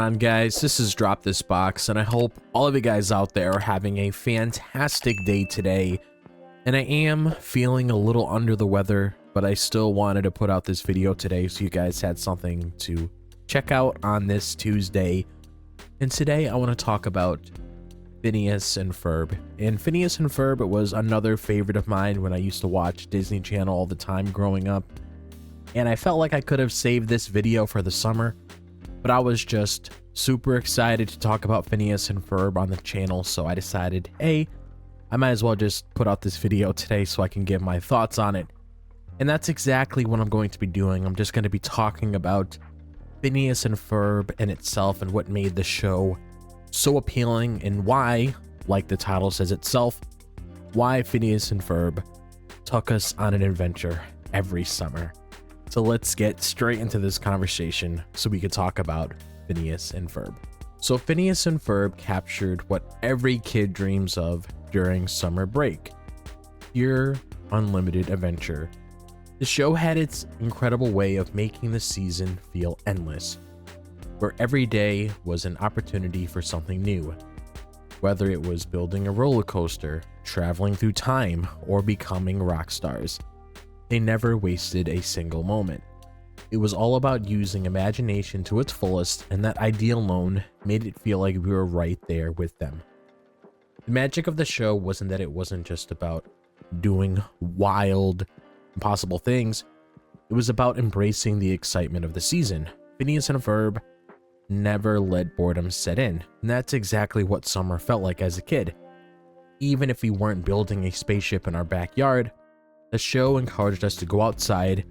on, guys? This is DropThisBox, and I hope all of you guys out there are having a fantastic day today. And I am feeling a little under the weather, but I still wanted to put out this video today so you guys had something to check out on this Tuesday. And today I want to talk about Phineas and Ferb. And Phineas and Ferb was another favorite of mine when I used to watch Disney Channel all the time growing up. And I felt like I could have saved this video for the summer, but I was just super excited to talk about Phineas and Ferb on the channel, so I decided, hey, I might as well just put out this video today so I can give my thoughts on it. And that's exactly what I'm going to be doing. I'm just going to be talking about Phineas and Ferb in itself and what made the show so appealing and why, like the title says itself, why Phineas and Ferb took us on an adventure every summer. So let's get straight into this conversation so we could talk about Phineas and Ferb. So Phineas and Ferb captured what every kid dreams of during summer break: pure, unlimited adventure. The show had its incredible way of making the season feel endless, where every day was an opportunity for something new. Whether it was building a roller coaster, traveling through time, or becoming rock stars, they never wasted a single moment. It was all about using imagination to its fullest, and that idea alone made it feel like we were right there with them. The magic of the show wasn't that it wasn't just about doing wild, impossible things. It was about embracing the excitement of the season. Phineas and Ferb never let boredom set in, and that's exactly what summer felt like as a kid. Even if we weren't building a spaceship in our backyard, the show encouraged us to go outside,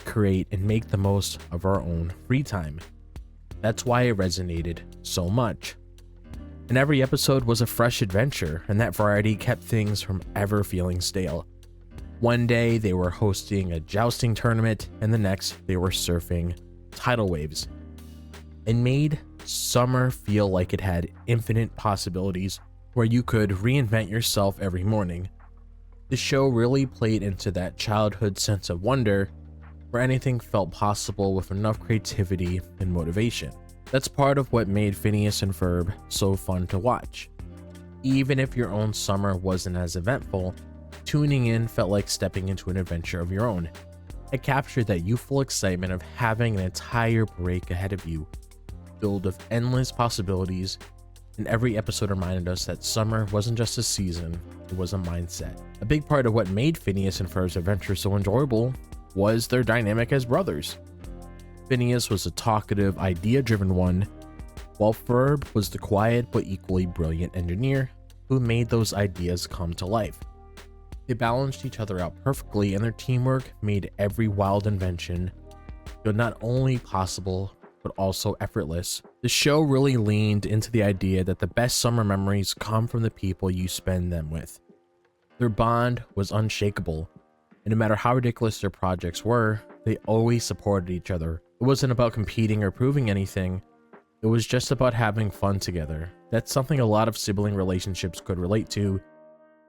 create, and make the most of our own free time. That's why it resonated so much. And every episode was a fresh adventure, and that variety kept things from ever feeling stale. One day they were hosting a jousting tournament, and the next they were surfing tidal waves. It made summer feel like it had infinite possibilities, where you could reinvent yourself every morning. The show really played into that childhood sense of wonder, where anything felt possible with enough creativity and motivation. That's part of what made Phineas and Ferb so fun to watch. Even if your own summer wasn't as eventful, tuning in felt like stepping into an adventure of your own. It captured that youthful excitement of having an entire break ahead of you, filled with endless possibilities, and every episode reminded us that summer wasn't just a season, it was a mindset. A big part of what made Phineas and Ferb's adventure so enjoyable was their dynamic as brothers. Phineas was a talkative, idea-driven one, while Ferb was the quiet but equally brilliant engineer who made those ideas come to life. They balanced each other out perfectly, and their teamwork made every wild invention feel not only possible, but also effortless. The show really leaned into the idea that the best summer memories come from the people you spend them with. Their bond was unshakable, and no matter how ridiculous their projects were, they always supported each other. It wasn't about competing or proving anything, it was just about having fun together. That's something a lot of sibling relationships could relate to,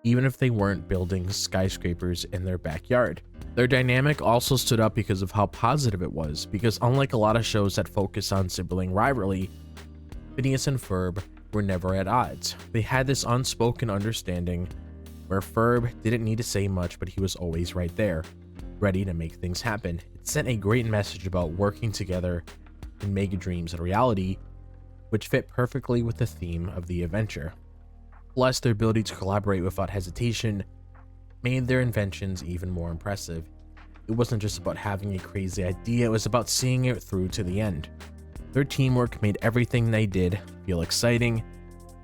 even if they weren't building skyscrapers in their backyard. Their dynamic also stood up because of how positive it was, because unlike a lot of shows that focus on sibling rivalry, Phineas and Ferb were never at odds. They had this unspoken understanding where Ferb didn't need to say much, but he was always right there, ready to make things happen. It sent a great message about working together and making dreams a reality, which fit perfectly with the theme of the adventure. Plus, their ability to collaborate without hesitation made their inventions even more impressive. It wasn't just about having a crazy idea, it was about seeing it through to the end. Their teamwork made everything they did feel exciting,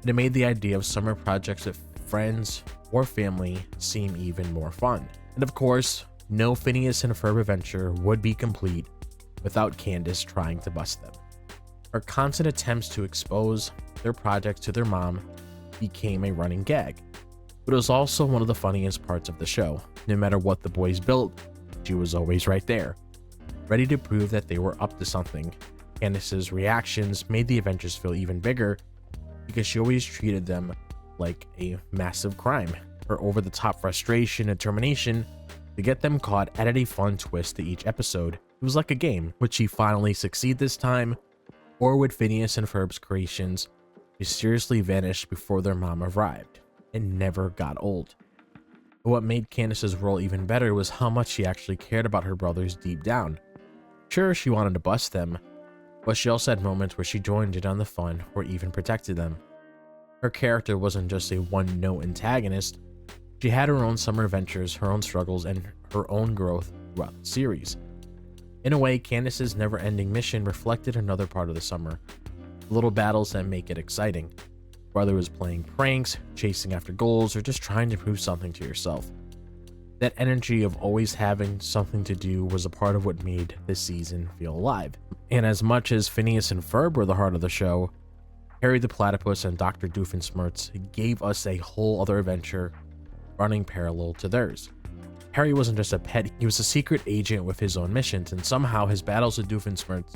and it made the idea of summer projects with friends or family seem even more fun. And of course, no Phineas and Ferb adventure would be complete without Candace trying to bust them. Her constant attempts to expose their projects to their mom became a running gag, but it was also one of the funniest parts of the show. No matter what the boys built, she was always right there, ready to prove that they were up to something. Candace's reactions made the adventures feel even bigger because she always treated them like a massive crime. Her over-the-top frustration and determination to get them caught added a fun twist to each episode. It was like a game. Would she finally succeed this time, Or would Phineas and Ferb's creations mysteriously vanish before their mom arrived and never got old? But what made Candace's role even better was how much she actually cared about her brothers deep down. Sure, she wanted to bust them, but she also had moments where she joined in on the fun or even protected them. Her character wasn't just a one-note antagonist. She had her own summer adventures, her own struggles, and her own growth throughout the series. In a way, Candace's never-ending mission reflected another part of the summer, the little battles that make it exciting. Whether it was playing pranks, chasing after goals, or just trying to prove something to yourself. That energy of always having something to do was a part of what made this season feel alive. And as much as Phineas and Ferb were the heart of the show, Harry the Platypus and Dr. Doofenshmirtz gave us a whole other adventure running parallel to theirs. Harry wasn't just a pet, he was a secret agent with his own missions, and somehow his battles with Doofenshmirtz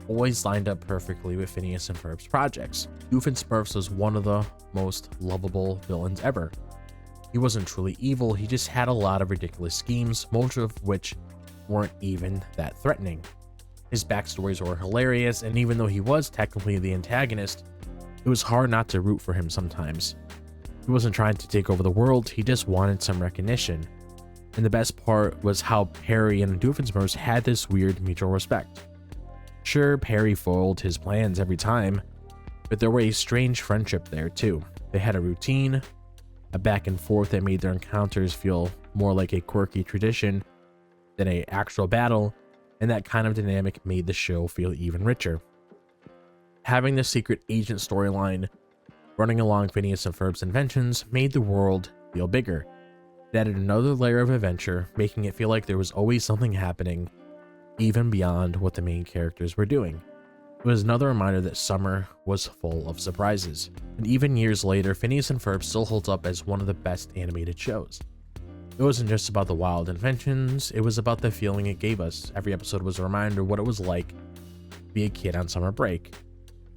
always lined up perfectly with Phineas and Ferb's projects. Doofenshmirtz was one of the most lovable villains ever. He wasn't truly evil, he just had a lot of ridiculous schemes, most of which weren't even that threatening. His backstories were hilarious, and even though he was technically the antagonist, it was hard not to root for him sometimes. He wasn't trying to take over the world, he just wanted some recognition. And the best part was how Harry and Doofenshmirtz had this weird mutual respect. Sure, Harry foiled his plans every time, but there was a strange friendship there too. They had a routine, a back and forth that made their encounters feel more like a quirky tradition than an actual battle, and that kind of dynamic made the show feel even richer. Having the secret agent storyline running along Phineas and Ferb's inventions made the world feel bigger. It added another layer of adventure, making it feel like there was always something happening, even beyond what the main characters were doing. It was another reminder that summer was full of surprises. And even years later, Phineas and Ferb still holds up as one of the best animated shows. It wasn't just about the wild inventions, it was about the feeling it gave us. Every episode was a reminder of what it was like to be a kid on summer break,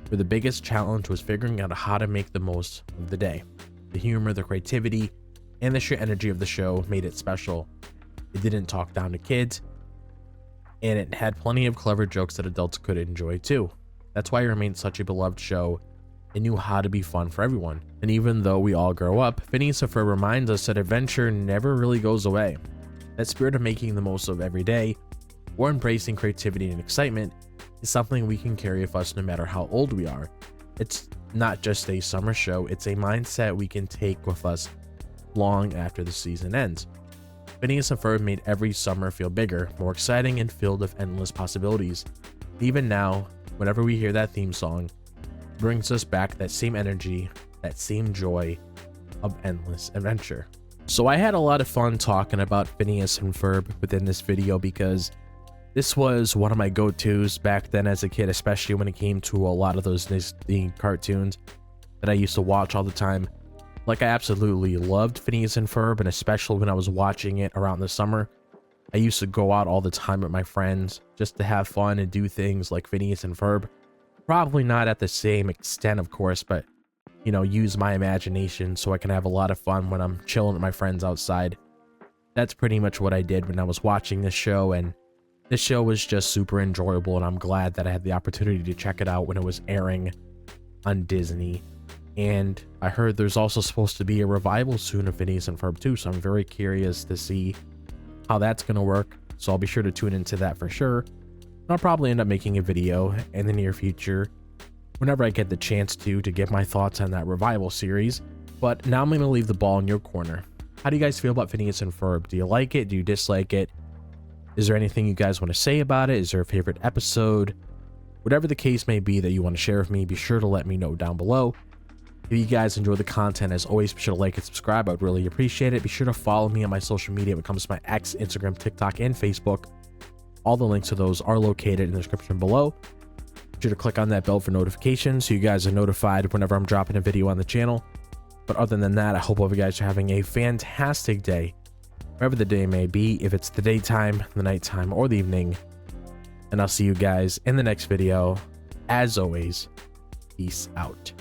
where the biggest challenge was figuring out how to make the most of the day. The humor, the creativity, and the sheer energy of the show made it special. It didn't talk down to kids, and it had plenty of clever jokes that adults could enjoy too. That's why it remained such a beloved show. It knew how to be fun for everyone. And even though we all grow up, Phineas and Ferb reminds us that adventure never really goes away. That spirit of making the most of every day, or embracing creativity and excitement, is something we can carry with us no matter how old we are. It's not just a summer show, it's a mindset we can take with us long after the season ends. Phineas and Ferb made every summer feel bigger, more exciting, and filled with endless possibilities. Even now, whenever we hear that theme song, it brings us back that same energy, that same joy of endless adventure. So I had a lot of fun talking about Phineas and Ferb within this video because this was one of my go-tos back then as a kid, especially when it came to a lot of those Disney cartoons that I used to watch all the time. Like, I absolutely loved Phineas and Ferb, and especially when I was watching it around the summer. I used to go out all the time with my friends just to have fun and do things like Phineas and Ferb. Probably not at the same extent, of course, but, you know, use my imagination so I can have a lot of fun when I'm chilling with my friends outside. That's pretty much what I did when I was watching this show, and this show was just super enjoyable, and I'm glad that I had the opportunity to check it out when it was airing on Disney. And I heard there's also supposed to be a revival soon of Phineas and Ferb too, so I'm very curious to see how that's going to work. So I'll be sure to tune into that for sure. And I'll probably end up making a video in the near future whenever I get the chance to give my thoughts on that revival series. But now I'm going to leave the ball in your corner. How do you guys feel about Phineas and Ferb? Do you like it? Do you dislike it? Is there anything you guys want to say about it? Is there a favorite episode? Whatever the case may be that you want to share with me, be sure to let me know down below. If you guys enjoy the content, as always, be sure to like and subscribe. I would really appreciate it. Be sure to follow me on my social media when it comes to my X, Instagram, TikTok, and Facebook. All the links to those are located in the description below. Be sure to click on that bell for notifications so you guys are notified whenever I'm dropping a video on the channel. But other than that, I hope all of you guys are having a fantastic day, wherever the day may be, if it's the daytime, the nighttime, or the evening. And I'll see you guys in the next video. As always, peace out.